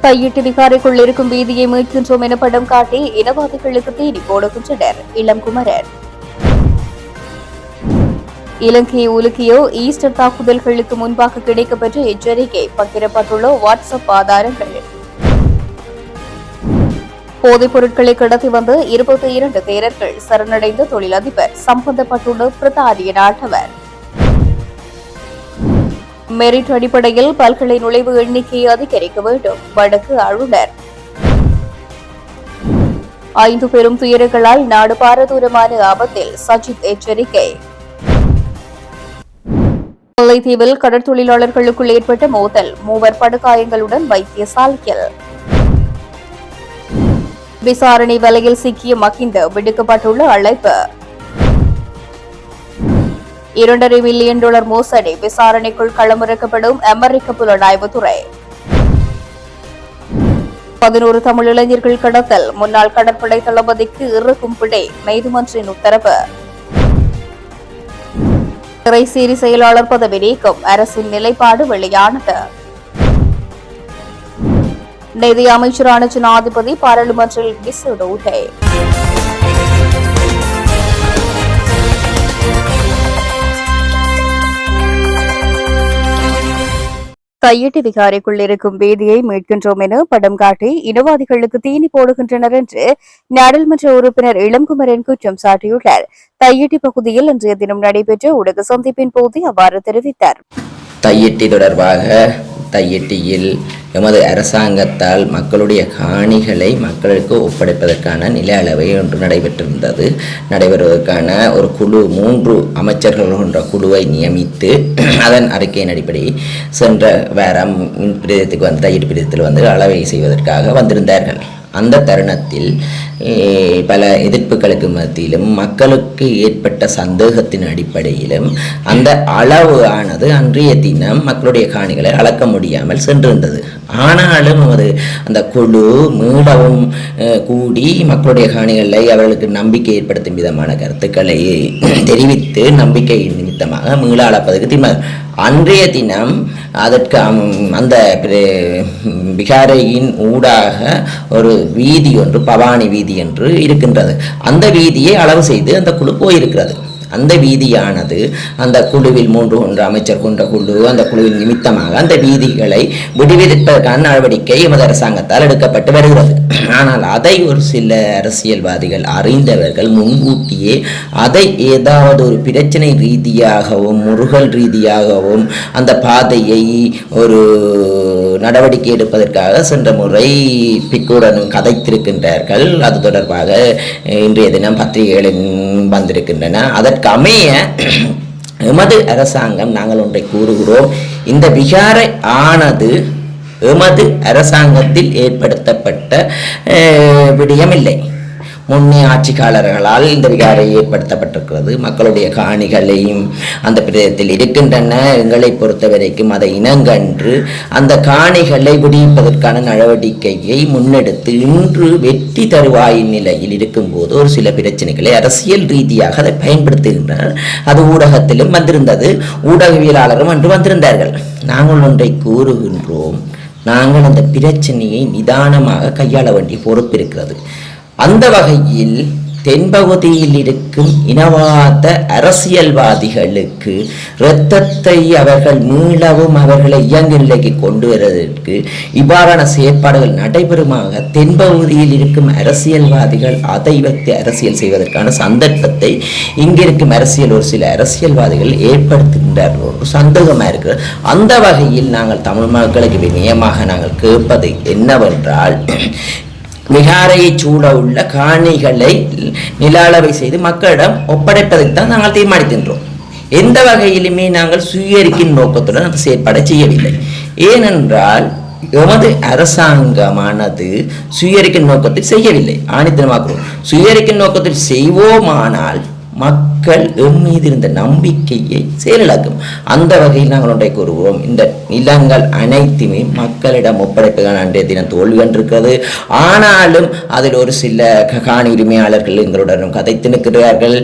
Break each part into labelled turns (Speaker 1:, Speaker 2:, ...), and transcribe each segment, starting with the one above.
Speaker 1: கையிட்டு விகாரைக்குள் இருக்கும் வீதியை மீட்கின்றோம் என படம் காட்டி இனவாதிகளுக்கு தீனி போடுகின்றனர் இளங்குமரன். இலங்கையை உலுக்கியோ ஈஸ்டர் தாக்குதல்களுக்கு முன்பாக கிடைக்கப்பெற்ற எச்சரிக்கை பகிரப்பட்டுள்ள வாட்ஸ்அப் ஆதாரங்கள். போதைப் பொருட்களை கடத்தி வந்த 22 தேரர்கள் சரணடைந்த தொழிலதிபர் சம்பந்தப்பட்டுள்ள பிரதானிய நாட்டவர். மெரிட் அடிப்படையில் பல்கலை நுழைவு எண்ணிக்கையை அதிகரிக்க வேண்டும் வடக்கு ஆளுநர். 5 பெரும் துயரங்களால் நாடு பாரதூரமான ஆபத்தில் சஜித் எச்சரிக்கை. முல்லைத்தீவில் கடற்தொழிலாளர்களுக்குள் ஏற்பட்ட மோதல் 3 படுகாயங்களுடன் வைத்தியசாலையில். விசாரணை வலையில் சிக்கிய மகிந்த விடுக்கப்பட்டுள்ள அழைப்பு. $2.5 மில்லியன் மோசடி விசாரணைக்குள் களமிறக்கப்படும் அமெரிக்க புலனாய்வுத்துறை. 11 தமிழ் இளைஞர்கள் கடத்தல் முன்னாள் கடற்படை தளபதிக்கு இறுக்கும் பிழை நீதிமன்றின் உத்தரவு. திரைசேரி செயலாளர் பதவி நீக்கம் அரசின் நிலைப்பாடு வெளியானது. நிதி அமைச்சரான ஜனாதிபதி பாராளுமன்றில் விசேட உரை. கையிட்டு விகாரைக்குள் இருக்கும் வீதியை மீட்கின்றோம் என படம் காட்டி இனவாதிகளுக்கு தீனி போடுகின்றனர் என்று நாடாளுமன்ற உறுப்பினர் இளங்குமரன் குற்றம் சாட்டியுள்ளார். தையிட்டி பகுதியில் இன்றைய தினம் நடைபெற்ற ஊடக சந்திப்பின் போது அவ்வாறு தெரிவித்தார்.
Speaker 2: தையிட்டி தொடர்பாக தையிட்டியில் எமது அரசாங்கத்தால் மக்களுடைய காணிகளை மக்களுக்கு ஒப்படைப்பதற்கான நில அளவை ஒன்று நடைபெறுவதற்கான ஒரு குழு 3 அமைச்சர்கள் கொண்ட குழுவை நியமித்து அதன் அறிக்கையின் அடிப்படையில் சென்ற வாரம் பிரதேசத்துக்கு வந்து தையிட்டு பிரதேசத்தில் வந்து அளவை செய்வதற்காக வந்திருந்தார்கள். அந்த தருணத்தில் பல எதிர்ப்புகளுக்கு மத்தியிலும் மக்களுக்கு ஏற்பட்ட சந்தேகத்தின் அடிப்படையிலும் அந்த அளவு ஆனது அன்றைய தினம் மக்களுடைய காணிகளை அளக்க முடியாமல் சென்றிருந்தது. ஆனாலும் அந்த குழு மீளவும் கூடி மக்களுடைய காணிகளை அவர்களுக்கு நம்பிக்கை ஏற்படுத்தும் விதமான கருத்துக்களை தெரிவித்து நம்பிக்கை நிமித்தமாக மீள அளப்பதற்கு தீர்மானம். அன்றைய தினம் அதற்கு அந்த விகாரையின் ஊடாக ஒரு வீதி ஒன்று பவானி வீதி என்று இருக்கின்றது. அந்த வீதியை அளவு செய்து அந்த குழு போயிருக்கிறது. அந்த வீதியானது அந்த குழுவில் 3 அமைச்சர் கொண்ட குழு அந்த குழுவின் நிமித்தமாக அந்த வீதிகளை விடுவிப்பதற்கான நடவடிக்கை எமது அரசாங்கத்தால் எடுக்கப்பட்டு வருகிறது. ஆனால் அதை ஒரு சில அரசியல்வாதிகள் அறிந்தவர்கள் முன்கூட்டியே அதை ஏதாவது ஒரு பிரச்சனை ரீதியாகவும் முருகல் ரீதியாகவும் அந்த பாதையை ஒரு நடவடிக்கை எடுப்பதற்காக சென்ற முறை பிக்குடன் கதைத்திருக்கின்றார்கள். அது தொடர்பாக இன்றைய தினம் பத்திரிகைகளில் வந்திருக்கின்றன. அதற்கு அமைய எமது அரசாங்கம் நாங்கள் ஒன்றை கூறுகிறோம். இந்த விகாரை ஆனது எமது அரசாங்கத்தில் ஏற்படுத்தப்பட்ட விடயமில்லை. முன்னே ஆட்சியாளர்களால் இந்த விகாரை ஏற்படுத்தப்பட்டிருக்கிறது. மக்களுடைய காணிகளையும் அந்த பிரதேசத்தில் இருக்கின்றன. எங்களை பொறுத்தவரைக்கும் அதை இனங்கன்று அந்த காணிகளை விடுவிப்பதற்கான நடவடிக்கையை முன்னெடுத்து இன்று வெற்றி தருவாயின் நிலையில் இருக்கும்போது ஒரு சில பிரச்சனைகளை அரசியல் ரீதியாக அதை பயன்படுத்துகின்றனர். அது ஊடகத்திலும் வந்திருந்தது, ஊடகவியலாளரும் அன்று வந்திருந்தார்கள். நாங்கள் ஒன்றை கூறுகின்றோம், நாங்கள் அந்த பிரச்சனையை நிதானமாக கையாள வேண்டிய பொறுப்பு இருக்கிறது. அந்த வகையில் தென்பகுதியில் இருக்கும் இனவாத அரசியல்வாதிகளுக்கு இரத்தத்தை அவர்கள் மீளவும் அவர்களை இயங்கு நிலைக்கு கொண்டு வருவதற்கு இவ்வாறான செயற்பாடுகள் நடைபெறுமாக தென்பகுதியில் இருக்கும் அரசியல்வாதிகள் அதை வைத்து அரசியல் செய்வதற்கான சந்தர்ப்பத்தை இங்கிருக்கும் ஒரு சில அரசியல்வாதிகள் ஏற்படுத்துகின்றார்கள். ஒரு சந்தேகமாக இருக்கிறது. அந்த வகையில் நாங்கள் தமிழ் மக்களுக்கு வினயமாக நாங்கள் கேட்பது என்னவென்றால், விகாரையை சூழ உள்ள காணிகளை நில அளவை செய்து மக்களிடம் ஒப்படைப்பதற்கு தான் நாங்கள் தீர்மானிக்கின்றோம். எந்த வகையிலுமே நாங்கள் சுயரிக்கின் நோக்கத்துடன் அந்த செயற்பாடை செய்யவில்லை. ஏனென்றால் எமது அரசாங்கமானது சுயரிக்கின் நோக்கத்தில் செய்யவில்லை. ஆணித்தனமாக்குவோம். சுயரிக்கின் நோக்கத்தில் செய்வோமானால் மக்கள் மக்கள் மீது இருந்த நம்பிக்கையை செயலிழக்கும். அந்த வகையில் நாங்கள் ஒன்றை கூறுவோம், இந்த நிலங்கள் அனைத்துமே மக்களிடம் ஒப்படைப்புகள் அன்றைய தினம் தோல்வி கண்டிருக்கிறது. ஆனாலும் அதில் ஒரு சில காணி உரிமையாளர்கள் எங்களுடன் கதைத்திருக்கிறார்கள்,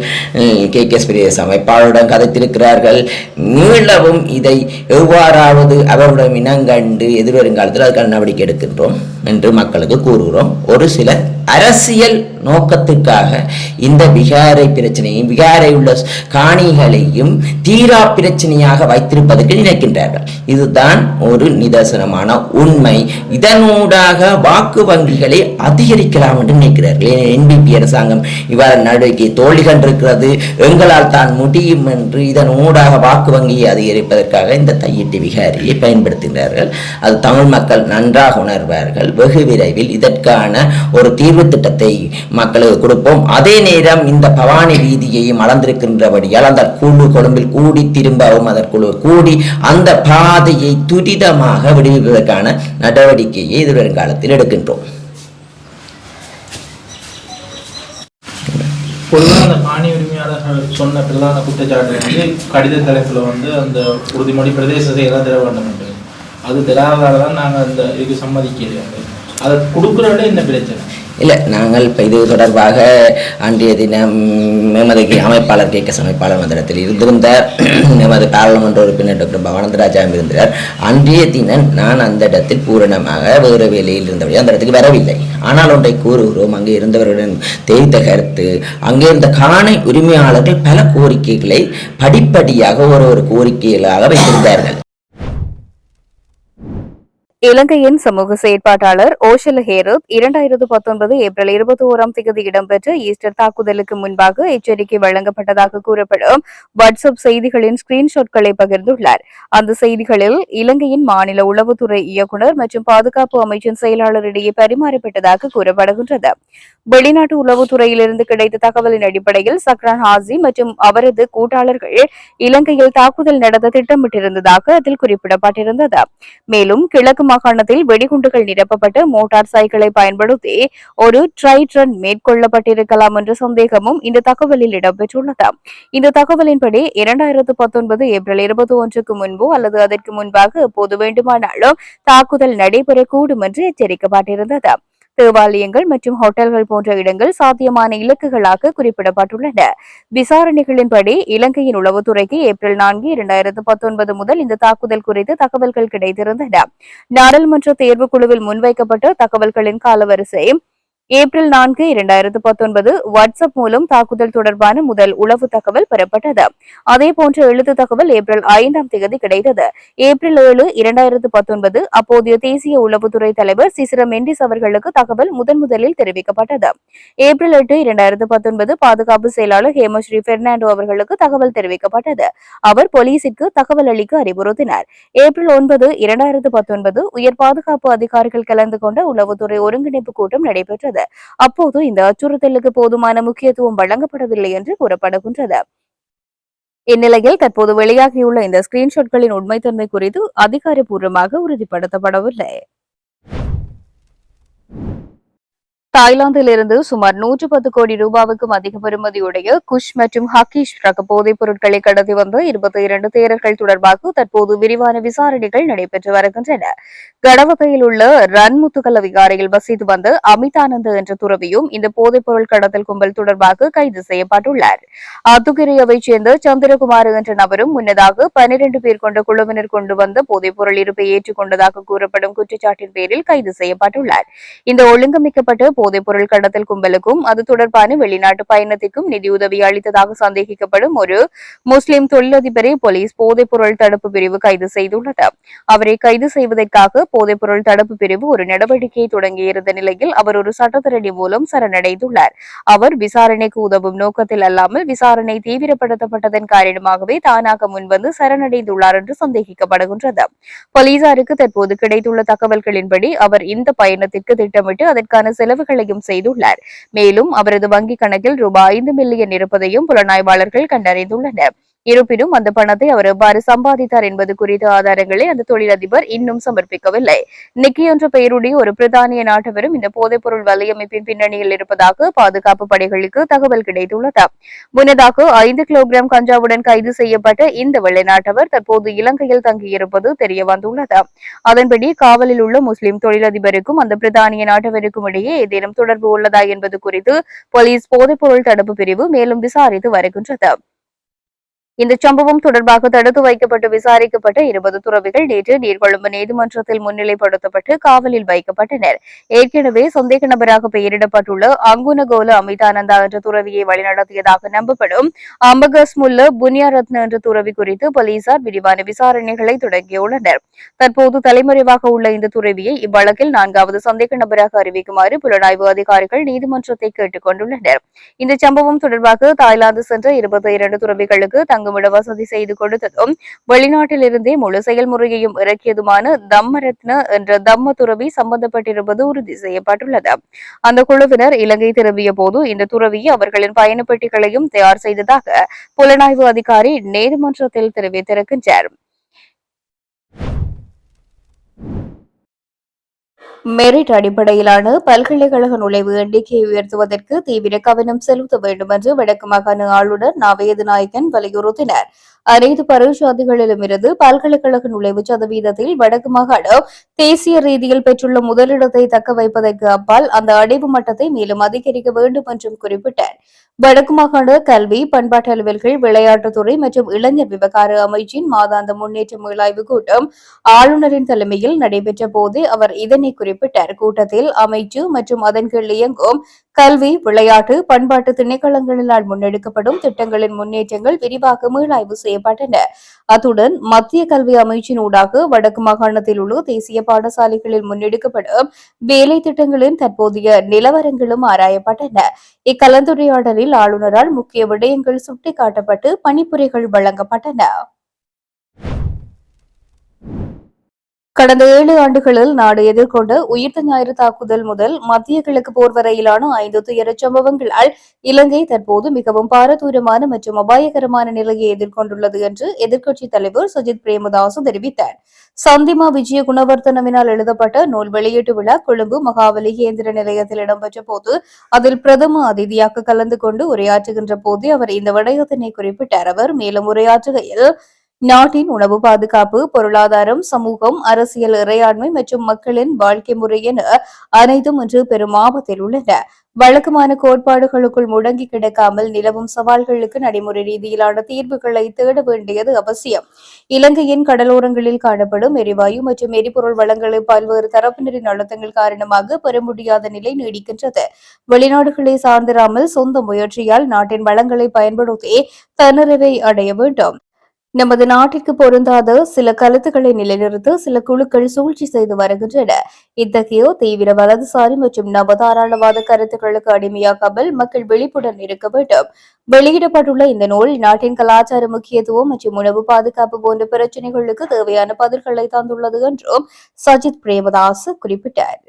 Speaker 2: KKS பிரதேச அமைப்பாளருடன் கதைத்திருக்கிறார்கள். மீளவும் இதை எவ்வாறாவது அவருடன் இனங்கண்டு எதிர்வருங்காலத்தில் அதுக்கான நடவடிக்கை எடுக்கின்றோம் என்று மக்களுக்கு கூறுகிறோம். ஒரு சில அரசியல் நோக்கத்திற்காக இந்த விகாரை பிரச்சனையும் விகாரை உள்ள காணிகளையும் தீரா பிரச்சனையாக வைத்திருப்பதற்கு நினைக்கின்றார்கள். இதுதான் ஒரு நிதர்சனமான உண்மை. இதனூடாக வாக்கு வங்கிகளை அதிகரிக்கலாம் என்று நினைக்கிறார்கள். NPP அரசாங்கம் இவ்வாறு நடவடிக்கை தோல்வி கண்டிருக்கிறது, எங்களால் தான் முடியும் என்று இதனூடாக வாக்கு வங்கியை அதிகரிப்பதற்காக இந்த தையிட்டி விகாரியை பயன்படுத்துகிறார்கள். அது தமிழ் மக்கள் நன்றாக உணர்வார்கள். வெகு விரைவில் இதற்கான ஒரு தீர்வு திட்டத்தை மக்களுக்கு கொடுப்போம். அதே நேரம் இந்த பவானி வீதியையும் அளந்திருக்கின்றபடியால் அந்த குழு கொழும்பில் கூடி திரும்பவும் அதற்குழு கூடி அந்த பாதையை துரிதமாக விடுவிப்பதற்கான நடவடிக்கையை எதிர்வருங்காலத்தில் எடுக்கின்றோம்.
Speaker 3: பொதுவாக அந்த காணி உரிமையாளர்கள் சொன்ன பிரதான குற்றச்சாட்டு வந்து கடித தலைப்புல வந்து அந்த உறுதிமொழி பிரதேச செயலாளர் தர வேண்டும் என்று. அது தராததால தான் நாங்கள் அந்த இதுக்கு சம்மதிக்கிறோம். அதை கொடுக்குறவங்களே என்ன பிரச்சனை
Speaker 2: இல்லை. நாங்கள் இப்போ இது தொடர்பாக அன்றைய தினம் எமது அமைப்பாளர் KKS அமைப்பாளர் மந்திரத்தில் இருந்திருந்தார். எமது பாராளுமன்ற உறுப்பினர் டாக்டர் பவானந்தராஜா இருந்தார். அன்றைய தினம் நான் அந்த இடத்தில் பூரணமாக வேறு வேலையில் இருந்தபடி அந்த இடத்துக்கு வரவில்லை. ஆனால் ஒன்றை கூறுகிறோம், அங்கே இருந்தவர்களுடன் தெரிவித்த கருத்து, அங்கே இருந்த காணி உரிமையாளர்கள் பல கோரிக்கைகளை படிப்படியாக ஒரு கோரிக்கைகளாக வைத்திருந்தார்கள்.
Speaker 1: இலங்கையின் சமூக செயற்பாட்டாளர் ஓஷல ஹேரத் 2019 ஏப்ரல் 21ஆம் தேதி இடம்பெற்ற ஈஸ்டர் தாக்குதலுக்கு முன்பாக எச்சரிக்கை வழங்கப்பட்டதாக கூறப்படும் வாட்ஸ்அப் செய்திகளின் ஸ்கிரீன்ஷாட்களை பகிர்ந்துள்ளார். அந்த செய்திகளில் இலங்கையின் மாநில உளவுத்துறை இயக்குநர் மற்றும் பாதுகாப்பு அமைச்சின் செயலாளரிடையே பரிமாறப்பட்டதாக கூறப்படுகின்றது. வெளிநாட்டு உளவுத்துறையிலிருந்து கிடைத்த தகவலின் அடிப்படையில் சக்ரான் ஹாசி மற்றும் அவரது கூட்டாளர்கள் இலங்கையில் தாக்குதல் நடத்த திட்டமிட்டிருந்ததாக அதில் குறிப்பிடப்பட்டிருந்தது. மேலும் கிழக்கு மாகாணத்தில் வெடிகுண்டுகள் நிரப்பப்பட்ட மோட்டார் சைக்கிளை பயன்படுத்தி ஒரு ட்ரைட் ரன் மேற்கொள்ளப்பட்டிருக்கலாம் என்ற சந்தேகமும் இந்த தகவலில் இடம்பெற்றுள்ளது. இந்த தகவலின்படி 2019 ஏப்ரல் 21க்கு முன்போ அல்லது அதற்கு முன்பாக எப்போது வேண்டுமானாலும் தாக்குதல் நடைபெறக்கூடும் என்று எச்சரிக்கப்பட்டிருந்தது. தேவாலயங்கள் மற்றும் ஹோட்டல்கள் போன்ற இடங்கள் சாத்தியமான இலக்குகளாக குறிப்பிடப்பட்டுள்ளன. விசாரணைகளின்படி இலங்கையின் உளவுத்துறைக்கு ஏப்ரல் 4, 2019 முதல் இந்த தாக்குதல் குறித்து தகவல்கள் கிடைத்திருந்தன. நாடாளுமன்ற தேர்வுக்குழுவில் முன்வைக்கப்பட்ட தகவல்களின் காலவரிசை ஏப்ரல் 4, 2019 வாட்ஸ்அப் மூலம் தாக்குதல் தொடர்பான முதல் உளவு தகவல் பெறப்பட்டது. அதேபோன்ற எழுத்து தகவல் ஏப்ரல் 5ஆம் தேதி கிடைத்தது. ஏப்ரல் 7, 2019 அப்போதைய தேசிய உளவுத்துறை தலைவர் சிசிர மெண்டிஸ் அவர்களுக்கு தகவல் முதலில் தெரிவிக்கப்பட்டது. ஏப்ரல் 8, 2019 பாதுகாப்பு செயலாளர் ஹேமஸ்ரீ பெர்னாண்டோ அவர்களுக்கு தகவல் தெரிவிக்கப்பட்டது. அவர் போலீசிற்கு தகவல் அளிக்க அறிவுறுத்தினார். ஏப்ரல் 9, 2019 உயர் பாதுகாப்பு அதிகாரிகள் கலந்து கொண்ட உளவுத்துறை ஒருங்கிணைப்பு கூட்டம் நடைபெற்றது. அப்போது இந்த அச்சுறுத்தலுக்கு போதுமான முக்கியத்துவம் வழங்கப்படவில்லை என்று கூறப்படுகின்றது. இந்நிலையில் தற்போது வெளியாகியுள்ள இந்த ஸ்கிரீன்ஷாட்களின் உண்மைத்தன்மை குறித்து அதிகாரப்பூர்வமாக உறுதிப்படுத்தப்படவில்லை. தாய்லாந்தில் இருந்து சுமார் 110 கோடி ரூபாவுக்கும் அதிக பெறுமதியுடைய குஷ் மற்றும் ஹக்கீஷ் ரக போதைப் பொருட்களை கடத்தி வந்த 22 தேரர்கள் தொடர்பாக தற்போது விரிவான விசாரணைகள் நடைபெற்று வருகின்றன. கடவகையில் உள்ள ரன்முத்துகல விகாரையில் வசித்து வந்த அமிதானந்த் என்ற துறவியும் இந்த போதைப் பொருள் கடத்தல் கும்பல் தொடர்பாக கைது செய்யப்பட்டுள்ளார். அத்துகிரியவைச் சேர்ந்த சந்திரகுமார் என்ற நபரும் முன்னதாக 12 பேர் கொண்ட குழுவினர் கொண்டு வந்த போதைப் பொருள் இருப்பை ஏற்றுக்கொண்டதாக கூறப்படும் குற்றச்சாட்டின் பேரில் கைது செய்யப்பட்டுள்ளார். இந்த ஒழுங்கமைக்கப்பட்ட போதைப் பொருள் கடத்தல் கும்பலுக்கும் அது தொடர்பான வெளிநாட்டு பயணத்திற்கும் நிதியுதவி அளித்ததாக சந்தேகிக்கப்படும் ஒரு முஸ்லிம் தொழிலதிபரை போலீஸ் போதைப் பொருள் தடுப்பு பிரிவு கைது செய்துள்ளது. அவரை கைது செய்வதற்காக போதைப் பொருள் தடுப்பு பிரிவு ஒரு நடவடிக்கையை தொடங்கியிருந்த நிலையில் அவர் ஒரு சட்டத்திரணி மூலம் சரணடைந்துள்ளார். அவர் விசாரணைக்கு உதவும் நோக்கத்தில் அல்லாமல் விசாரணை தீவிரப்படுத்தப்பட்டதன் காரணமாகவே தானாக முன்வந்து சரணடைந்துள்ளார் என்று சந்தேகிக்கப்படுகின்றது. போலீசாருக்கு தற்போது கிடைத்துள்ள தகவல்களின்படி அவர் இந்த பயணத்திற்கு திட்டமிட்டு அதற்கான செலவுகளையும் செய்துள்ளார். மேலும் அவரது வங்கிக் கணக்கில் ரூபாய் 5 மில்லியன் இருப்பதையும் புலனாய்வாளர்கள் கண்டறிந்துள்ளனர். இருப்பினும் அந்த பணத்தை அவர் எவ்வாறு சம்பாதித்தார் என்பது குறித்த ஆதாரங்களை அந்த தொழிலதிபர் இன்னும் சமர்ப்பிக்கவில்லை. நிக்கி என்ற பெயருடைய ஒரு பிரித்தானிய நாட்டவரும் இந்த போதைப்பொருள் வலையமைப்பின் பின்னணியில் இருப்பதாக பாதுகாப்பு படைகளுக்கு தகவல் கிடைத்துள்ளது. முன்னதாக 5 கிலோகிராம் கஞ்சாவுடன் கைது செய்யப்பட்ட இந்த வெளிநாட்டவர் தற்போது இலங்கையில் தங்கியிருப்பது தெரியவந்துள்ளது. அதன்படி காவலில் உள்ள முஸ்லிம் தொழிலதிபருக்கும் அந்த பிரித்தானிய நாட்டவருக்கும் இடையே ஏதேனும் தொடர்பு உள்ளதா என்பது குறித்து போலீஸ் போதைப்பொருள் தடுப்பு பிரிவு மேலும் விசாரித்து வருகின்றது. இந்த சம்பவம் தொடர்பாக தடுத்து வைக்கப்பட்டு விசாரிக்கப்பட்ட 20 துறவிகள் நேற்று நீர்கொழும்பு நீதிமன்றத்தில் முன்னிலைப்படுத்தப்பட்டு காவலில் வைக்கப்பட்டனர். ஏற்கனவே சந்தேக நபராக பெயரிடப்பட்டுள்ள அங்குனகோல அமிதானந்தா என்ற துறவியை வழிநடத்தியதாக நம்பப்படும் அம்பகஸ்முல்ல புனியாரத்ன என்ற துறவி குறித்து போலீசார் விரிவான விசாரணைகளை தொடங்கியுள்ளனர். தற்போது தலைமறைவாக உள்ள இந்த துறவியை இவ்வழக்கில் 4வது சந்தேக நபராக அறிவிக்குமாறு புலனாய்வு அதிகாரிகள் நீதிமன்றத்தை கேட்டுக் கொண்டுள்ளனர். இந்த சம்பவம் தொடர்பாக தாய்லாந்து சென்ற 22 துறவிகளுக்கு தங்குமிட வசதி செய்து கொடுத்ததும் வெளிநாட்டில் இருந்தே முழு செயல்முறையையும் இறக்கியதுமான தம்மரத்ன என்ற தம்ம துறவி சம்பந்தப்பட்டிருப்பது உறுதி செய்யப்பட்டுள்ளது. அந்த குழுவினர் இலங்கை திரும்பிய போது இந்த துறவி அவர்களின் பயணப்பெட்டிகளையும் தயார் செய்ததாக புலனாய்வு அதிகாரி நீதிமன்றத்தில் தெரிவித்திருக்கின்றார். மெரிட் அடிப்படையிலான பல்கலைக்கழக நுழைவு எண்ணிக்கையை உயர்த்துவதற்கு தீவிர கவனம் செலுத்த வேண்டும் என்று வடக்கு மாகாண ஆளுநர் நவேது நாயக்கன் வலியுறுத்தினார். அனைத்து பரீட்சாதிகளிலுமிருந்து பல்கலைக்கழக நுழைவு சதவீதத்தில் வடக்கு மாகாணம் தேசிய ரீதியில் பெற்றுள்ள முதலிடத்தை தக்க வைப்பதற்கு அப்பால் அந்த அடைவு மட்டத்தை மேலும் அதிகரிக்க வேண்டும் என்றும் குறிப்பிட்டார். வடக்கு மாகாண கல்வி, பண்பாட்டு அலுவல்கள், விளையாட்டுத்துறை மற்றும் இளைஞர் விவகார அமைச்சின் மாதாந்த முன்னேற்ற மீளாய்வு கூட்டம் ஆளுநரின் தலைமையில் நடைபெற்ற போது அவர் இதனை குறிப்பிட்டார். கூட்டத்தில் அமைச்சு மற்றும் அதன் கீழ் இயங்கும் கல்வி, விளையாட்டு, பண்பாட்டு திணைக்களங்களினால் முன்னெடுக்கப்படும் திட்டங்களின் முன்னேற்றங்கள் விரிவாக மீளாய்வு செய்யப்பட்டன. அத்துடன் மத்திய கல்வி அமைச்சின் ஊடாக வடக்கு மாகாணத்தில் உள்ள தேசிய பாடசாலைகளில் முன்னெடுக்கப்படும் வேலை திட்டங்களின் தற்போதைய நிலவரங்களும் ஆராயப்பட்டன. இக்கலந்துரையாடலில் ஆளுநரால் முக்கிய விடயங்கள் சுட்டிக்காட்டப்பட்டு பணிப்புரைகள் வழங்கப்பட்டன. கடந்த 7 ஆண்டுகளில் நாடு எதிர்கொண்ட உயிர்த்த ஞாயிறு தாக்குதல் முதல் மத்திய கிழக்கு போர் வரையிலான 5 துயரச் சம்பவங்களால் இலங்கை தற்போது மிகவும் பாரதூரமான மற்றும் அபாயகரமான நிலையை எதிர்கொண்டுள்ளது என்று எதிர்க்கட்சித் தலைவர் சஜித் பிரேமதாச தெரிவித்தார். சந்திமா விஜய குணவர்த்தனவினால் எழுதப்பட்ட நூல் வெளியீட்டு விழா கொழும்பு மகாவலி கேந்திர நிலையத்தில் இடம்பெற்ற போது அதில் பிரதம அதிதியாக கலந்து கொண்டு உரையாற்றுகின்ற போதே அவர் இந்த விடயத்தினை குறிப்பிட்டார். அவர் மேலும் உரையாற்றுகையில், நாட்டின் உணவு பாதுகாப்பு, பொருளாதாரம், சமூகம், அரசியல், இறையாண்மை மற்றும் மக்களின் வாழ்க்கை முறை என அனைத்தும் இன்று பெரும் ஆபத்தில் உள்ளன. வழக்கமான கோட்பாடுகளுக்குள் முடங்கி கிடக்காமல் நிலவும் சவால்களுக்கு நடைமுறை ரீதியிலான தீர்வுகளை தேட வேண்டியது அவசியம். இலங்கையின் கடலோரங்களில் காணப்படும் எரிவாயு மற்றும் எரிபொருள் வளங்களை பல்வேறு தரப்பினரின் அழுத்தங்கள் காரணமாக பெற முடியாத நிலை நீடிக்கின்றது. வெளிநாடுகளை சார்ந்திராமல் சொந்த முயற்சியால் நாட்டின் வளங்களை பயன்படுத்தி தன்னிறைவை அடைய வேண்டும். நமது நாட்டிற்கு பொருந்தாத சில கருத்துக்களை நிலைநிறுத்த சில குழுக்கள் சூழ்ச்சி செய்து வருகின்றன. இத்தகைய தீவிர வலதுசாரி மற்றும் நவதாராளவாத கருத்துக்களுக்கு அடிமையாகாமல் மக்கள் விழிப்புடன் இருக்க வேண்டும். வெளியிடப்பட்டுள்ள இந்த நூல் நாட்டின் கலாச்சார முக்கியத்துவம் மற்றும் உணவு பாதுகாப்பு போன்ற பிரச்சினைகளுக்கு தேவையான பதில்களை தந்துள்ளது என்றும் சஜித் பிரேமதாஸ் குறிப்பிட்டார்.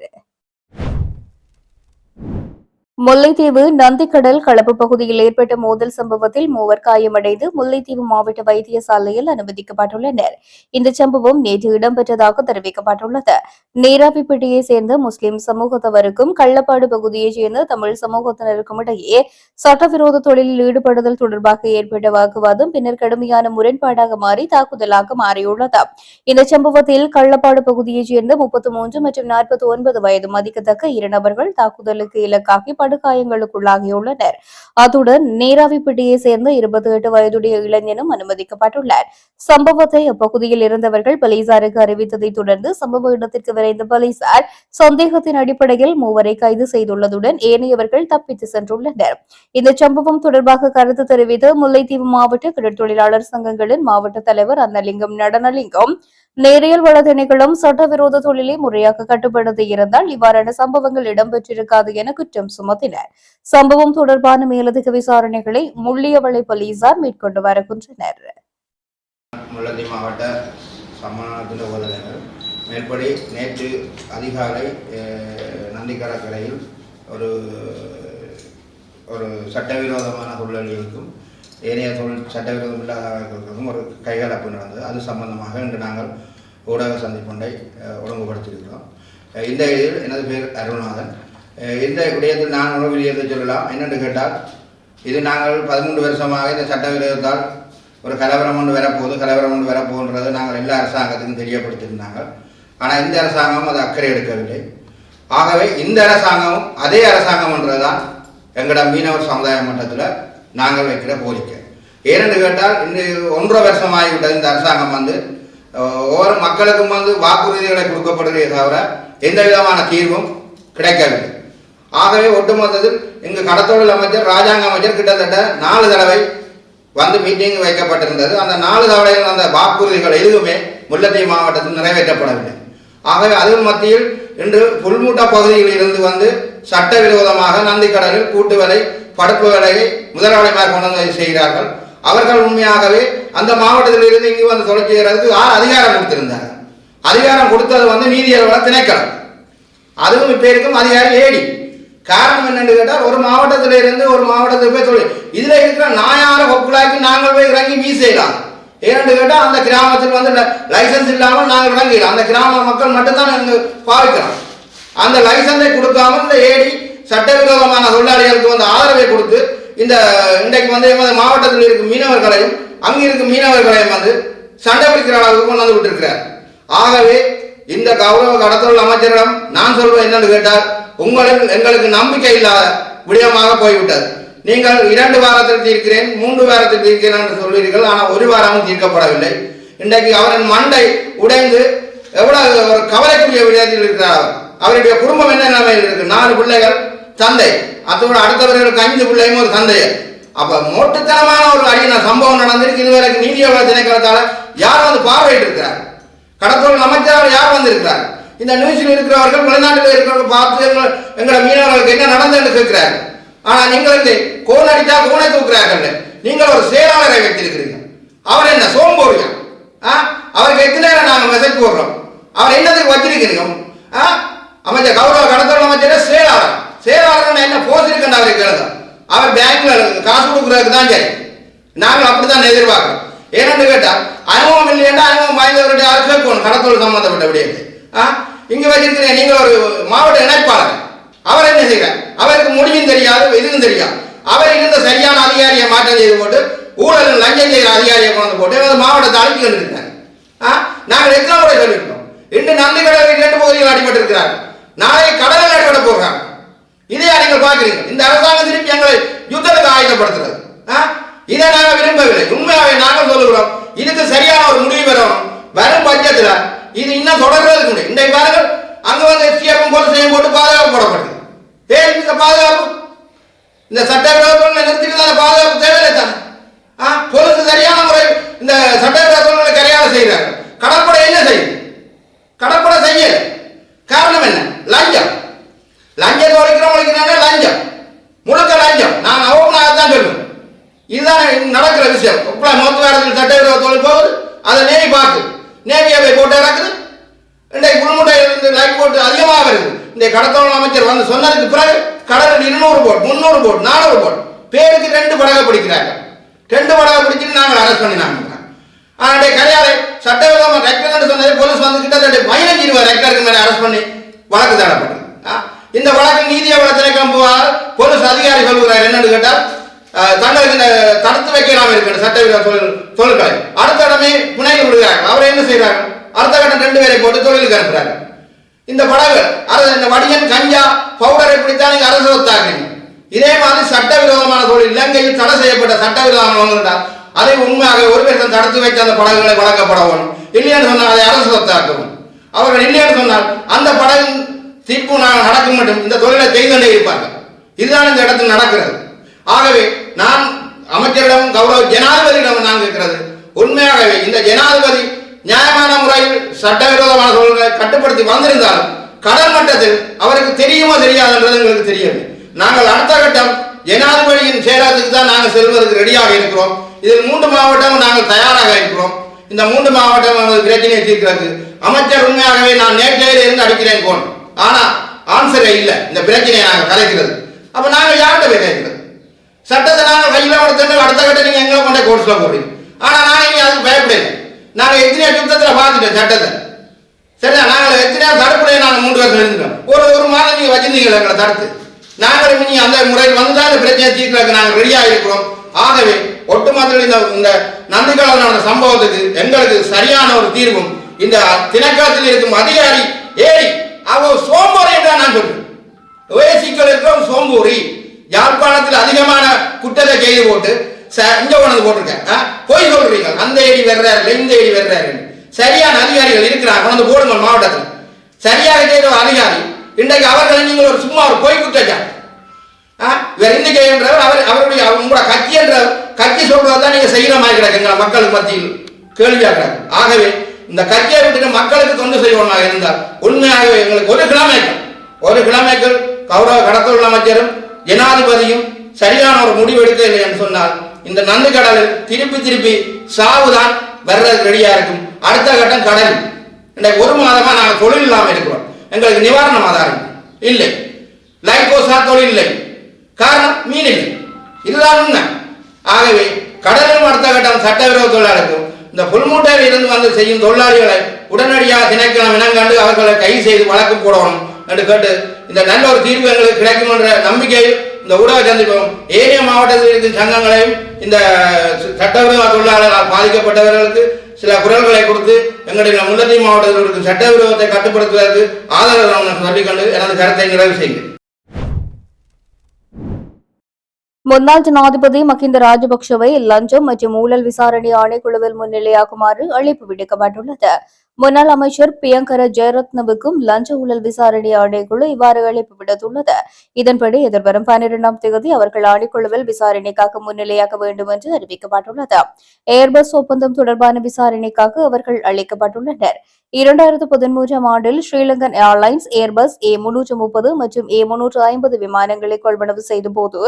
Speaker 1: முல்லைத்தீவு நந்திக்கடல் களப்பு பகுதியில் ஏற்பட்ட மோதல் சம்பவத்தில் 3 காயமடைந்து முல்லைத்தீவு மாவட்ட வைத்தியசாலையில் அனுமதிக்கப்பட்டுள்ளனர். இந்த சம்பவம் நேற்று இடம்பெற்றதாக தெரிவிக்கப்பட்டுள்ளது. நீராவிப்பட்டியை சேர்ந்த முஸ்லிம் சமூகத்தவருக்கும் கள்ளப்பாடு பகுதியைச் சேர்ந்த தமிழ் சமூகத்தினருக்கும் இடையே சட்டவிரோத தொழிலில் ஈடுபடுதல் தொடர்பாக ஏற்பட்ட வாக்குவாதம் பின்னர் கடுமையான முரண்பாடாக மாறி தாக்குதலாக மாறியுள்ளது. இந்த சம்பவத்தில் கள்ளப்பாடு பகுதியைச் சேர்ந்த 33 மற்றும் 49 வயது மதிக்கத்தக்க 2 நபர்கள் தாக்குதலுக்கு இலக்காகி படுகாயங்களுக்குள்ளாகியுள்ளனர். அத்துடன் நீராவிப்பட்டியை சேர்ந்த 28 வயதுடைய இளைஞனும் அனுமதிக்கப்பட்டுள்ளார். சம்பவத்தை அப்பகுதியில் இருந்தவர்கள் போலீசாருக்கு அறிவித்ததை தொடர்ந்து சம்பவ இடத்திற்கு விரைந்த போலீசார் சந்தேகத்தின் அடிப்படையில் 3 கைது செய்துள்ளதுடன் ஏனையவர்கள் தப்பித்து சென்றுள்ளனர். இந்த சம்பவம் தொடர்பாக கருத்து தெரிவித்த முல்லைத்தீவு மாவட்ட கடற்தொழிலாளர் சங்கங்களின் மாவட்ட தலைவர் அன்னலிங்கம் நடனலிங்கம், நேரியல் வள திணைக்களம் சட்டவிரோத தொழிலை முறையாக கட்டுப்படுத்தி இருந்தால் இவ்வாறான சம்பவங்கள் இடம்பெற்றிருக்காது என குற்றம் சுமத்தினர். சம்பவம் தொடர்பான மேலதிக விசாரணைகளை முள்ளியவளை போலீசார் மேற்கொண்டு வருகின்றனர்.
Speaker 4: முல்லைத்தீவு மாவட்ட சமாதான உதவிகள் மேற்படி நேற்று அதிகாலை நந்திக்கடற்கரையில் ஒரு சட்டவிரோதமான தொழிலாளிகளுக்கும் ஏனைய தொழில் சட்டவிரோதம் இல்லாதவர்களுக்கும் ஒரு கைகலப்பு நடந்தது. அது சம்பந்தமாக இன்று நாங்கள் ஊடக சந்திப்பொன்றை ஒழுங்குபடுத்தியிருக்கிறோம். இந்த இதில் எனது பேர் அருள்நாதன். இந்த விடயத்தில் நான் ஒரு விடயத்தை சொல்லலாம். என்னென்று கேட்டால், இது நாங்கள் 13 வருஷமாக இந்த சட்டவிரோதத்தால் ஒரு கலவரம் ஒன்று வரப்போகுன்றது நாங்கள் எல்லா அரசாங்கத்துக்கும் தெரியப்படுத்தியிருந்தாங்க. ஆனால் இந்த அரசாங்கம் அது அக்கறை எடுக்கவில்லை. ஆகவே இந்த அரசாங்கமும் அதே அரசாங்கம் என்றதுதான் எங்களிடம் மீனவர் சமுதாய மட்டத்தில் நாங்கள் வைக்கிற கோரிக்கை. ஏனென்று கேட்டால், இன்று 1.5 வருஷமாகிவிட்டது இந்த அரசாங்கம் ஒவ்வொரு மக்களுக்கும் வாக்குறுதிகளை கொடுக்கப்படுகிறதே தவிர எந்த விதமான தீர்வும் கிடைக்கவில்லை. ஆகவே ஒட்டுமொத்தத்தில் இங்கு கடத்தொழில் அமைச்சர், ராஜாங்க அமைச்சர் கிட்டத்தட்ட 4 தடவை மீட்டிங் வைக்கப்பட்டிருந்தது. அந்த 4 தடவைகள் அந்த வாக்குறுதிகள் எதுவுமே முல்லைத்தீவு மாவட்டத்தில் நிறைவேற்றப்படவில்லை. ஆகவே அதன் மத்தியில் இன்று புல்மூட்டை பகுதியில் இருந்து சட்டவிரோதமாக நந்திக்கடலில் கூட்டு வேலை, படுப்பு வேலையை முதலாளிமார் கொண்டு செய்கிறார்கள். அவர்கள் உண்மையாகவே அந்த மாவட்டத்தில் இருந்து இங்கு தொழில் செய்கிறதுக்கு யார் அதிகாரம் கொடுத்திருந்தார்கள்? அதிகாரம் கொடுத்தது நீதியரசர் திணைக்களம். அதுவும் இப்ப இருக்கும் அதிகாரி ஏடி. காரணம் என்னன்னு கேட்டால், ஒரு மாவட்டத்தில் இருந்து ஒரு மாவட்டத்துக்கு போய் தொழில் இதுல இருக்கிற நாயார கொக்குலாக்கி நாங்கள் போய் இறங்கி வீசலாம். ஏன்னு கேட்டால், அந்த கிராமத்தில் லைசன்ஸ் இல்லாமல் நாங்கள் இறங்கலாம். அந்த கிராம மக்கள் மட்டும்தான் இங்கு பாவிக்கிறோம். அந்த லைசன்ஸை கொடுக்காமல் இந்த ஏடி சட்டவிரோதமான தொழிலாளிகளுக்கு ஆதரவை கொடுத்து இந்த இன்றைக்கு எமது மாவட்டத்தில் இருக்கும் மீனவர்களையும் அங்கு இருக்கும் மீனவர்களையும் சண்டை பிடிக்கிற அளவுக்கு கொண்டு விட்டிருக்கிறார். ஆகவே இந்த கௌரவ கடத்தொழில் அமைச்சரிடம் நான் சொல்வது என்னன்னு கேட்டால், எங்களுக்கு நம்பிக்கை இல்லாத விடயமாக போய்விட்டது. நீங்கள் 2 வாரத்தில் தீர்க்கிறேன், 3 வாரத்தில் தீர்க்கிறேன் என்று சொல்வீர்கள். ஆனால் 1 வாரமும் தீர்க்கப்படவில்லை. இன்றைக்கு அவரின் மண்டை உடைந்து எவ்வளவு ஒரு கவலைக்குரிய விடயத்தில் இருக்கிறார். அவருடைய குடும்பம் என்ன நிலைமையில் இருக்கு? 4 பிள்ளைகள், தந்தை, அதோட அடுத்தவர்களுக்கு 5 பிள்ளையும் ஒரு தந்தையர். அப்ப மோட்டுத்தனமான ஒரு அடின சம்பவம் நடந்திருக்கு. இதுவரைக்கும் நீதியரசர் திணைக்களத்தால யார் பார்வையிட்டு இருக்கிறார்? கடத்தொழில் அமைச்சரால் யார் வந்திருக்கிறார்? இந்த நியூஸில் இருக்கிறவர்கள், வெளிநாட்டில் இருக்கிறவர்கள் பார்த்து எங்களை மீனவர்களுக்கு என்ன நடந்ததுன்னு கேட்கிறார்கள். ஆனா நீங்கள் கோன் அடித்தா கோனை தூக்குறார்கள். நீங்கள் ஒரு செயலாளரை வைத்திருக்கிறீங்க. அவர் என்ன சோம்போரியா? அவருக்கு எத்தனை நேரம் நாங்கள் மெசேஜ் போடுறோம். அவர் என்னத்துக்கு வச்சிருக்கிறீங்க? அமைச்சர் கௌரவ கடத்தொழில் அமைச்சர் செயலாளர் என்ன போஸ் இருக்குன்னு அவரை கேளுங்க. அவர் பேங்க்ல காசு கொடுக்குறதுக்கு தான் சரி. நாங்கள் அப்படித்தான் எதிர்பார்க்கிறோம். ஏன்னு கேட்டால், அனுபவம் இல்லையா அனுபவம் வாய்ந்தவருடைய கேட்கணும் கடத்தொழில் சம்பந்தப்பட்ட விடயத்தை. இங்க வச்சிருக்கிறீங்க. நீங்கள் ஒரு மாவட்ட இணைப்பாளர். அவர் என்ன செய்கிறார்? அவருக்கு முடியும் தெரியாது, எதுவும் தெரியாது. அவர் இருந்த சரியான அதிகாரியை மாற்றம் செய்து போட்டு ஊழல் லஞ்சம் செய்கிற அதிகாரியை கொண்டு போட்டு மாவட்டத்தை அழைத்து கொண்டிருக்கிறார். நாங்கள் எத்தனை முறை சொல்லியிருக்கோம். இன்று நந்திக்கடலில் 2 பகுதிகள் அடிபட்டிருக்கிறார். நாளை கடலில் அடிபட போகிறாங்க. இதை நீங்கள் பார்க்கிறீங்க. இந்த அரசாங்கம் திருப்பி எங்களை யுத்தத்துக்கு ஆயுதப்படுத்துறது. இதை நாங்கள் விரும்பவில்லை. உண்மையாவே நாங்கள் சொல்லுகிறோம், இதுக்கு சரியான ஒரு முடிவு பெறணும். வரும் பட்சத்தில் இது இன்னும் தொடர்றதுக்கு முடியும். இன்றைக்கு பாருங்கள், அங்க எஸ்டிஎஃப் போலீஸையும் போட்டு பாதுகாப்பு போடப்படுது. ஏன் இந்த பாதுகாப்பு? இந்த சட்டவிரோதங்களை நிறுத்திட்டு தான் பாதுகாப்பு தேவையில்லை தானே? போலீஸ் சரியான முறை இந்த சட்டவிரோதங்களை கரையாள செய்கிறாங்க. கடற்படை என்ன செய்யும்? கடற்படை செய்யல. காரணம் என்ன? லஞ்சம். லஞ்சத்தை ஒழிக்கிறோம். லஞ்சம் முழுக்க லஞ்சம். நான் அவமானத்தான் சொல்லுவேன். இதுதான் நடக்கிற விஷயம். மோத்துவாரத்தில் சட்டவிரோத தொழில் போகுது, அதை நேவி பார்த்து நேவியாவை போட்டு இறக்குது. இன்றைக்கு குழுமுட்டை லைட் போட்டு அதிகமாக வருது. இந்த கடத்தொழில் அமைச்சர் சொன்னதுக்கு பிறகு கடலில் 200 போட், 300 போட், 400 போட், பேருக்கு 2 படகை பிடிக்கிறாங்க. 2 படகை பிடிச்சிட்டு நாங்கள் அரெஸ்ட் பண்ணினாங்க. ஆனால் கரையாலை சட்டவிரோதமாக ரெக்கர் சொன்னது போலீஸ் கிட்டத்தட்ட 15-20 ரெக்கருக்கு மேலே அரெஸ்ட் பண்ணி வழக்கு தேடப்பட்டது. இந்த வழக்கு நீதியை திணைக்களம் போவார். போலீஸ் அதிகாரி சொல்லுகிறார் என்னன்னு கேட்டால், தங்களுக்கு இந்த தடுத்து வைக்கலாம் இருக்கிற சட்டவிரோத தொழில்களை அடுத்த இடமே புனையில் விடுகிறார்கள். அவர் என்ன செய்கிறார்கள்? அடுத்த கட்டம் 2 பேரை போட்டு தொழிலுக்கு அனுப்புகிறார்கள். இந்த படகுகள் இந்த வடிகன், கஞ்சா, பவுடரை பிடித்தான் நீங்க அரசு ஒத்தாக்குறீங்க. இதே மாதிரி சட்டவிரோதமான தொழில் இலங்கையில் தடை செய்யப்பட்ட சட்டவிரோதமான அதை உண்மையாக ஒரு பேர் தடுத்து வைத்து அந்த படகுகளை வழங்கப்படவும், இல்லைன்னு சொன்னால் அதை அரசு ஒத்தாக்கவும். அவர்கள் இல்லைன்னு சொன்னால் அந்த படகு தீர்ப்பு நடக்கும் மட்டும் இந்த தொழிலை செய்துகொண்டே இருப்பார்கள். இதுதான் இந்த இடத்தில் நடக்கிறது. ஆகவே நான் அமைச்சரிடம், கௌரவ ஜனாதிபதியிடம் நான் கேட்கிறது, உண்மையாகவே இந்த ஜனாதிபதி நியாயமான முறையில் சட்டவிரோதமான தொழில்களை கட்டுப்படுத்தி வந்திருந்தாலும் கடல் மட்டத்தில் அவருக்கு தெரியுமோ தெரியாதுன்றது எங்களுக்கு தெரியவில்லை. நாங்கள் அடுத்த கட்டம் ஜனாதிபதியின் செயலகத்துக்கு தான் நாங்கள் செல்வதற்கு ரெடியாக இருக்கிறோம். இதில் 3 மாவட்டமும் நாங்கள் தயாராக இருக்கிறோம். இந்த 3 மாவட்டம் பிரச்சனையை தீர்க்கிறது. அமைச்சர் உண்மையாகவே நான் நேற்றையில இருந்து அடிக்கிறேன் போன், ஆனா ஆன்சரே இல்லை. இந்த பிரச்சனையை நாங்கள் கலைக்கிறது. அப்ப நாங்கள் யார்கிட்ட போய் கேட்கிறது? சட்டத்தை நாங்கள் கையில் எடுத்துட்டு அடுத்த கட்ட நீங்கள் எங்களை கொண்டே கோர்ட்ஸில் போடுறீங்க. ஆனால் நாங்கள் இங்கே அதுக்கு பயப்படல. நாங்கள் எத்தனையோ யுத்தத்தில் பார்த்துட்டோம் சட்டத்தை. சரியா? நாங்கள் எத்தனையோ தடுப்புலையே நாங்கள் 3 வருஷம் இருந்துட்டோம். ஒரு மாதம் நீங்கள் வச்சிருந்தீங்களா எங்களை தடுத்து? நாங்கள் இனி அந்த முறையில் வந்து தான் இந்த பிரச்சனை தீர்க்கிறதுக்கு நாங்கள் ரெடியாக இருக்கிறோம். ஆகவே ஒட்டுமொத்த இந்த நந்திக்கடல் நடந்த சம்பவத்துக்கு எங்களுக்கு சரியான ஒரு தீர்வும் இந்த திணைக்களத்தில் இருக்கும் அதிகாரி ஏறி அவர் சோம்பேறி என்றால் நான் சொல்றேன். ஓஎசிக்கள் இருக்கிற சோம்பூரி யாழ்ப்பாணத்தில் அதிகமான குற்றத்தை செய்து போட்டு இங்க கொண்டு போட்டிருக்கேன். போய் சொல்றீங்க அந்த ஏடி வர்றாரு இந்த ஏடி வர்றாரு. சரியான அதிகாரிகள் இருக்கிறாங்க, கொண்டு போடுங்க மாவட்டத்தில். சரியாக செய்த அதிகாரி இன்றைக்கு அவர்கள் நீங்கள் ஒரு சும்மா ஒரு போய் குற்றச்சாட்டு இவர் இந்திக்கை என்றவர் அவருடைய உங்களோட கட்சி என்ற கட்சி சொல்றதான் நீங்க செய்கிற மாதிரி கிடக்குங்களா மக்களுக்கு மத்தியில் கேள்வியாகிறாங்க. ஆகவே இந்த கட்சியை விட்டு மக்களுக்கு தொண்டு செய்வதாக இருந்தால் உண்மையாகவே எங்களுக்கு ஒரு கிழமைக்குள் கௌரவ கடத்தொழில் அமைச்சரும் ஜனாதிபதியும் சரியான ஒரு முடிவு எடுக்கவில்லை என்று சொன்னால் இந்த நந்திக்கடலில் திருப்பி சாவுதான் வர்றதுக்கு ரெடியா இருக்கும். அடுத்த கட்டம் கடல். இன்றைக்கு 1 மாதமா நாங்கள் தொழில் இல்லாமல் இருக்கிறோம். எங்களுக்கு நிவாரணம் ஆதாரம் இல்லை, லைஃபோசா தொழில் இல்லை, காரணம் மீன் இல்லை. இதுதான் உண்மை. ஆகவே கடலிலும் அடுத்த கட்டம் சட்டவிரோத தொழிலாளருக்கும் இந்த புல்மூட்டையில் இருந்து வந்து செய்யும் தொழிலாளிகளை உடனடியாக திணைக்களம் இனங்கண்டு அவர்களை கைது செய்து வழக்கு போடணும் என்று கேட்டு இந்த நல்ல ஒரு தீர்வு எங்களுக்கு கிடைக்கும் என்ற நம்பிக்கையில் இந்த ஊடக சந்திப்போம் ஏனைய மாவட்டத்தில் இருக்கும் சங்கங்களையும் இந்த சட்டவிரோத தொழிலாளர்களால் பாதிக்கப்பட்டவர்களுக்கு சில குரல்களை கொடுத்து எங்களுடைய முல்லைத்தீவு மாவட்டத்தில் இருக்கும் சட்டவிரோதத்தை கட்டுப்படுத்துவதற்கு ஆதரவு சொல்லிக்கொண்டு எனது கருத்தை நிறைவு செய்கிறேன்.
Speaker 1: முன்னாள் ஜனாதிபதி மஹிந்த ராஜபக்ஷவை லஞ்சம் மற்றும் ஊழல் விசாரணை ஆணைக்குழுவில் முன்னிலையாகுமாறு அழைப்பு விடுக்கப்பட்டுள்ளது. முன்னாள் அமைச்சர் பிரியங்கர ஜெயரத்னவுக்கும் லஞ்ச ஊழல் விசாரணை ஆணைக்குழு இவ்வாறு அழைப்பு விடுத்துள்ளது. இதன்படி எதிர்வரும் 12ஆம் தேதி அவர்கள் ஆணைக்குழுவில் விசாரணைக்காக முன்னிலையாக வேண்டும் என்று அறிவிக்கப்பட்டுள்ளது. ஏர்பஸ் ஒப்பந்தம் தொடர்பான விசாரணைக்காக அவர்கள் அழைக்கப்பட்டுள்ளனர். 2013ஆம் ஆண்டில் ஸ்ரீலங்கன் ஏர்லைன்ஸ் ஏர்பஸ் A330 மற்றும் A350 விமானங்களை கொள்வனவு செய்தபோது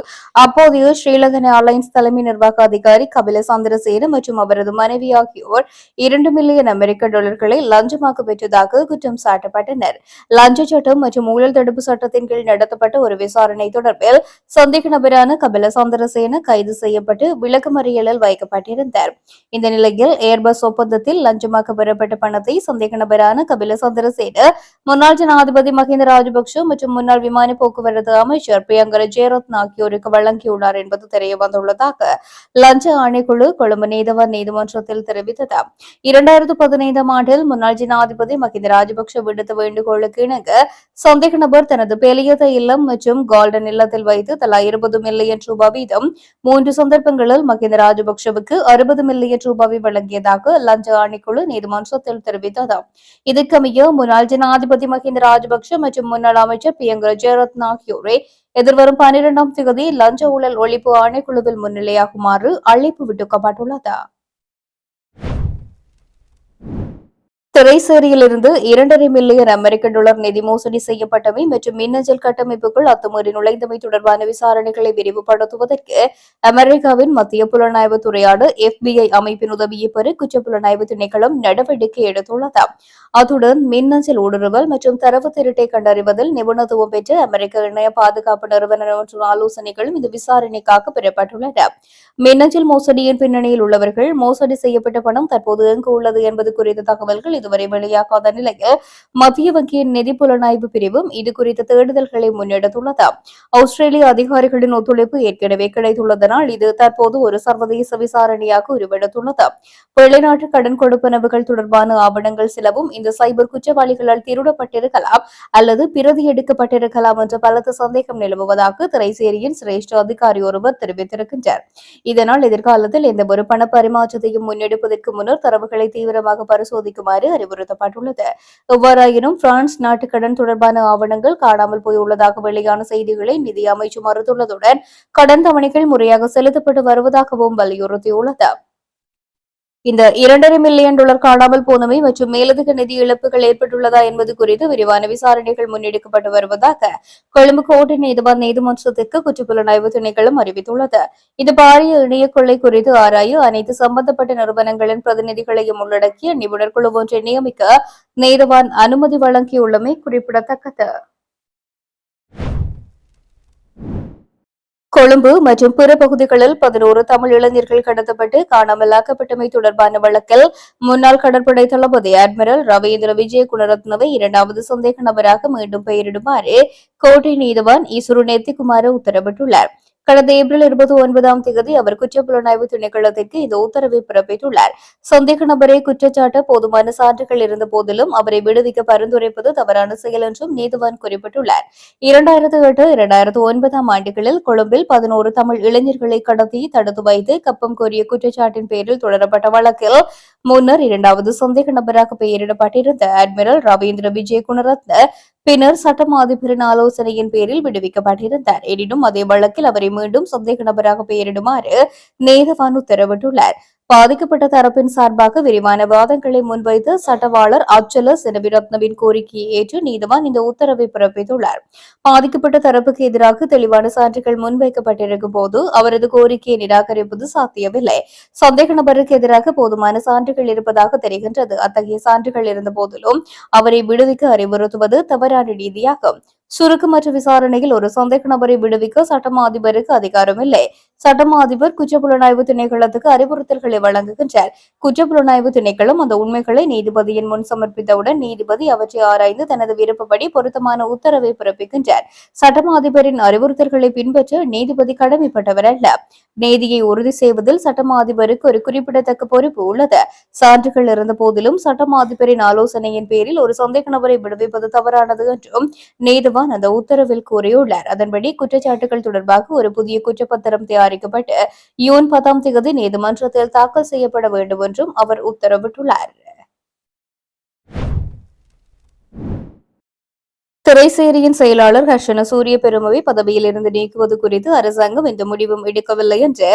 Speaker 1: அப்போதைய ஸ்ரீலங்கன் ஏர்லைன்ஸ் தலைமை நிர்வாக அதிகாரி கபில சந்திரசேன மற்றும் அவரது மனைவி ஆகியோர் $2 மில்லியன் அமெரிக்க டாலர்களை லஞ்சமாக பெற்றதாக குற்றம் சாட்டப்பட்டனர். லஞ்ச சட்டம் மற்றும் ஊழல் தடுப்பு சட்டத்தின் கீழ் நடத்தப்பட்ட ஒரு விசாரணை தொடர்பில் சந்தேக நபரான கபில சந்திரசேன கைது செய்யப்பட்டு விளக்கமறியலில் வைக்கப்பட்டிருந்தார். இந்த நிலையில் ஏர்பஸ் ஒப்பந்தத்தில் லஞ்சமாக பெறப்பட்ட பணத்தை சந்தேக நபரான கபில சந்திரசேன முன்னாள் ஜனாதிபதி மஹிந்த ராஜபக்ஷ மற்றும் முன்னாள் விமான போக்குவரத்து அமைச்சர் பிரியங்கர ஜெயரத்ன ஆகியோருக்கு வழங்கியுள்ளார் என்பது தெரியவந்துள்ளதாக லஞ்ச ஆணைக்குழு கொழும்பு நீதவான் நீதிமன்றத்தில் தெரிவித்தது. 2015ஆம் ஆண்டில் முன்னாள் ஜனாதிபதி மஹிந்த ராஜபக்ஷ விடுத்த வேண்டுகோளுக்கு இணங்க சந்தேக நபர் தனது பெலியத இல்லம் மற்றும் கோல்டன் இல்லத்தில் வைத்து தலா 20 மில்லியன் ரூபாய் வீதம் 3 சந்தர்ப்பங்களில் மஹிந்த ராஜபக்ஷவுக்கு 60 மில்லியன் ரூபாய் வழங்கியதாக லஞ்ச ஆணைக்குழு நீதிமன்றத்தில் தெரிவித்தது. இதற்கமைய முன்னாள் ஜனாதிபதி மஹிந்த ராஜபக்ஷ மற்றும் முன்னாள் அமைச்சர் பிரியங்கர ஜெயரத்ன ஆகியோரை எதிர்வரும் 12ஆம் தேதி லஞ்ச ஊழல் ஒழிப்பு ஆணைக்குழுவில் முன்னிலையாகுமாறு அழைப்பு விடுக்கப்பட்டுள்ளது. திரைசேரியிலிருந்து 2.5 மில்லியன் அமெரிக்க டாலர் நிதி மோசடி செய்யப்பட்டவை மற்றும் மின்னஞ்சல் கட்டமைப்புகள் அத்துமீறி நுழைந்தமை தொடர்பான விசாரணைகளை விரிவுபடுத்துவதற்கு அமெரிக்காவின் மத்திய புலனாய்வு துறையான FBI அமைப்பின் உதவியை பெற குற்றப்புலனாய்வு திணைக்களம் நடவடிக்கை எடுத்துள்ளது. அத்துடன் மின்னஞ்சல் ஊடுருவல் மற்றும் தரவு திருட்டை கண்டறிவதில் நிபுணத்துவம் பெற்ற அமெரிக்க இணைய பாதுகாப்பு நிறுவன மற்றும் ஆலோசனைகளும் இந்த விசாரணைக்காக பெறப்பட்டுள்ளன. மின்னஞ்சல் மோசடியின் பின்னணியில் உள்ளவர்கள், மோசடி செய்யப்பட்ட பணம் தற்போது எங்கு உள்ளது என்பது குறித்த தகவல்கள் இதுவரை வெளியாகாத நிலையில் மத்திய வங்கியின் நிதி புலனாய்வு பிரிவும் இது குறித்த தேடுதல்களை முன்னெடுத்துள்ளது. ஆஸ்திரேலிய அதிகாரிகளின் ஒத்துழைப்பு ஏற்கனவே கிடைத்துள்ளதனால் இது தற்போது ஒரு சர்வதேச விசாரணையாக உருவெடுத்துள்ளது. வெளிநாட்டு கடன் கொடுப்பனவுகள் தொடர்பான ஆவணங்கள் சிலவும் இந்த சைபர் குற்றவாளிகளால் திருடப்பட்டிருக்கலாம் அல்லது பிரதி எடுக்கப்பட்டிருக்கலாம் என்ற பலத்த சந்தேகம் நிலவுவதாக திரைசேரியின் சிரேஷ்ட அதிகாரி ஒருவர் தெரிவித்திருக்கின்றார். இதனால் எதிர்காலத்தில் எந்தவொரு பண பரிமாற்றத்தையும் முன்னெடுப்பதற்கு முன்னர் தரவுகளை தீவிரமாக பரிசோதிக்குமாறு அறிவுறுத்தப்பட்டுள்ளது. எவ்வாறாயினும் பிரான்ஸ் நாட்டு கடன் தொடர்பான ஆவணங்கள் காணாமல் போயுள்ளதாக வெளியான செய்திகளை நிதி அமைச்சு மறுத்துள்ளதுடன் கடன் தவணைகள் முறையாக செலுத்தப்பட்டு வருவதாகவும் வலியுறுத்தியுள்ளது. இந்த 2.5 மில்லியன் டாலர் காணாமல் போனமை மற்றும் மேலதிக நிதி இழப்புகள் ஏற்பட்டுள்ளதா என்பது குறித்து விரிவான விசாரணைகள் முன்னெடுக்கப்பட்டு வருவதாக கொழும்பு கோட்டை நீதிவான் நீதிமன்றத்திற்கு குற்றப்புலனாய்வு திணைக்களம் அறிவித்துள்ளது. இது பாரிய இணைய கொள்ளை குறித்து ஆராய அனைத்து சம்பந்தப்பட்ட நிறுவனங்களின் பிரதிநிதிகளையும் உள்ளடக்கிய நிபுணர் குழு ஒன்றை நியமிக்க நீதிவான் அனுமதி வழங்கியுள்ளமை குறிப்பிடத்தக்கது. கொழும்பு மற்றும் பிற பகுதிகளில் 11 தமிழ் இளைஞர்கள் கடத்தப்பட்டு காணாமலாக்கப்பட்டமை தொடர்பான வழக்கில் முன்னாள் கடற்படை தளபதி அட்மிரல் ரவீந்திர விஜய குணரத்னவை இரண்டாவது சந்தேக நபராக மீண்டும் பெயரிடுமாறு கோட்டை நீதிவான் ஈசுரு நெத்திக்குமார உத்தரவிட்டுள்ளார். கடந்த ஏப்ரல் 29ஆம் தேதி அவர் குற்றப்புலனாய்வு திணைக்களத்திற்கு இந்த உத்தரவை பிறப்பித்துள்ளார். சந்தேக நபரை குற்றச்சாட்ட போதுமான சான்றுகள் இருந்த போதிலும் அவரை விடுவிக்க பரிந்துரைப்பது தவறான செயல் என்றும் நீதிவான் குறிப்பிட்டுள்ளார். 2008-2009ஆம் ஆண்டுகளில் கொழும்பில் 11 தமிழ் இளைஞர்களை கடத்தி தடுத்து வைத்து கப்பம் கோரிய குற்றச்சாட்டின் பேரில் தொடரப்பட்ட வழக்கில் முன்னர் இரண்டாவது சந்தேக நபராக பெயரிடப்பட்டிருந்த அட்மிரல் ரவீந்திர விஜய குணரத்ன பின்னர் சட்டமா அதிபரின் ஆலோசனையின் பேரில் விடுவிக்கப்பட்டிருந்தார். எனினும் அதே வழக்கில் அவரை மீண்டும் சந்தேக நபராக பெயரிடுமாறு நீதிவான் உத்தரவிட்டுள்ளார். பாதிக்கப்பட்ட தரப்பின் சார்பாக விரிவான வாதங்களை முன்வைத்து சட்டவாளர் அச்சல செனவிரத்னவின் கோரிக்கையை ஏற்று நீதிவான் இந்த உத்தரவை பிறப்பித்துள்ளார். பாதிக்கப்பட்ட தரப்புக்கு எதிராக தெளிவான சான்றுகள் முன்வைக்கப்பட்டிருக்கும் போது அவரது கோரிக்கையை நிராகரிப்பது சாத்தியமில்லை. சந்தேக நபருக்கு எதிராக போதுமான சான்றுகள் இருப்பதாக தெரிகின்றது. அத்தகைய சான்றுகள் இருந்த போதிலும் அவரை விடுவிக்க அறிவுறுத்துவது தவறான நீதியாகும். சுருக்கமற்ற விசாரணையில் ஒரு சந்தேக நபரை விடுவிக்க சட்டமா அதிபருக்கு அதிகாரம் இல்லை. சட்டமா அதிபர் குற்றப்புலனாய்வு திணைக்களத்துக்கு அறிவுறுத்தல்களை வழங்குகின்றார். குற்றப்புலனாய்வு திணைக்களம் அந்த உண்மைகளை நீதிபதியின் முன் சமர்ப்பித்தவுடன் நீதிபதி அவற்றை ஆராய்ந்து தனது விருப்பப்படி பொருத்தமான உத்தரவை பிறப்பிக்கின்றார். சட்டமா அதிபரின் அறிவுறுத்தல்களை பின்பற்ற நீதிபதி கடமைப்பட்டவர் அல்ல. நீதியை உறுதி செய்வதில் சட்டமா அதிபருக்கு ஒரு குறிப்பிடத்தக்க பொறுப்பு உள்ளது. சான்றுகள் இருந்த போதிலும் சட்டமா அதிபரின் ஆலோசனையின் பேரில் ஒரு சந்தேக நபரை விடுவிப்பது தவறானது என்றும் நீதிவான் அந்த உத்தரவில் கூறியுள்ளார். அதன்படி குற்றச்சாட்டுகள் தொடர்பாக ஒரு புதிய குற்றப்பத்திரம் தயாரிக்கப்பட்டு ஜூன் 10ஆம் தேதி நீதிமன்றத்தில் தாக்கல் செய்யப்பட வேண்டும் என்றும் அவர் உத்தரவிட்டுள்ளார். திரைசேரியின் செயலாளர் ஹர்ஷன சூரிய பெருமவை பதவியிலிருந்து நீக்குவது குறித்து அரசாங்கம் எந்த முடிவும் எடுக்கவில்லை என்று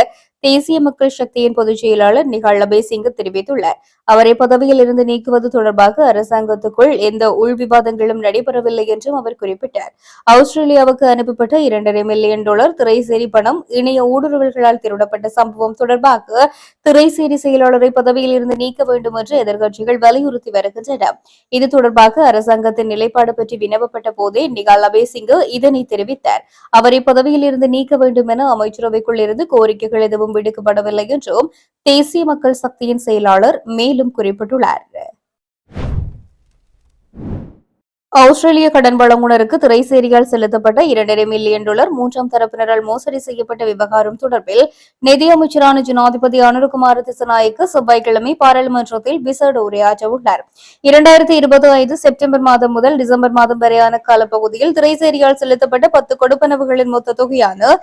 Speaker 1: தேசிய மக்கள் சக்தியின் பொதுச் செயலாளர் நிகால் அபேசிங்க தெரிவித்துள்ளார். அவரை பதவியிலிருந்து நீக்குவது தொடர்பாக அரசாங்கத்துக்குள் எந்த உள் விவாதங்களும் நடைபெறவில்லை என்றும் அவர் குறிப்பிட்டார். ஆஸ்திரேலியாவுக்கு அனுப்பப்பட்ட $2.5 மில்லியன் திரைசேரி பணம் இணைய ஊடுருவல்களால் திருடப்பட்ட சம்பவம் தொடர்பாக திரைசேரி செயலாளரை பதவியில் இருந்து நீக்க வேண்டும் என்று எதிர்க்கட்சிகள் வலியுறுத்தி வருகின்றன. இது தொடர்பாக அரசாங்கத்தின் நிலைப்பாடு பற்றி வினவப்பட்ட போதே நிகால் அபேசிங்க இதனை தெரிவித்தார். அவரை பதவியில் இருந்து நீக்க வேண்டும் என அமைச்சரவைக்குள் இருந்து கோரிக்கைகள் எதுவும் விடுக்கப்படவில்லை என்றும் தேசிய மக்கள் சக்தியின் செயலாளர் மேலும் குறிப்பிட்டுள்ளார். ஆஸ்திரேலிய கடன் வழங்குனருக்கு திரைசேரியால் செலுத்தப்பட்ட $2.5 மில்லியன் மூன்றாம் தரப்பினரால் மோசடி செய்யப்பட்ட விவகாரம் தொடர்பில் நிதி அமைச்சரான ஜனாதிபதி அனுரகுமார திசாநாயக்க செவ்வாய்க்கிழமை பாராளுமன்றத்தில் விசேட உரையாற்ற உள்ளார். 2025 செப்டம்பர் மாதம் முதல் டிசம்பர் மாதம் வரையான காலப்பகுதியில் திரைசேரியால் செலுத்தப்பட்ட 10 கொடுப்பனவுகளின் மொத்த தொகையான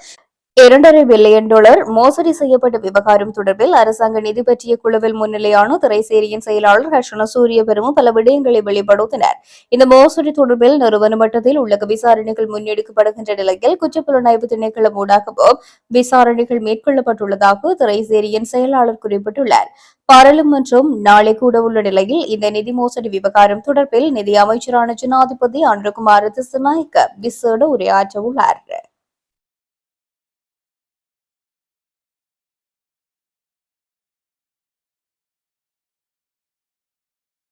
Speaker 1: $2.5 மில்லியன் மோசடி செய்யப்பட்ட விவகாரம் தொடர்பில் அரசாங்க நிதி பற்றிய குழுவில் முன்னிலையான திரைசேரியின் செயலாளர் ஹர்ஷன சூரிய பெரும பல விடயங்களை வெளிப்படுத்தினர். இந்த மோசடி தொடர்பில் நிறுவன மட்டத்தில் உள்ளக விசாரணைகள் முன்னெடுக்கப்படுகின்ற நிலையில் குற்றப்புலனாய்வு திணைக்களம் ஊடாகவும் விசாரணைகள் மேற்கொள்ளப்பட்டுள்ளதாக திரைசேரியின் செயலாளர் குறிப்பிட்டுள்ளார். பாராளுமன்றம் நாளை கூட உள்ள நிலையில் இந்த நிதி மோசடி விவகாரம் தொடர்பில் நிதி அமைச்சரான ஜனாதிபதி அனுரகுமார திசாநாயக்க விசேட உரையாற்ற உள்ளார்.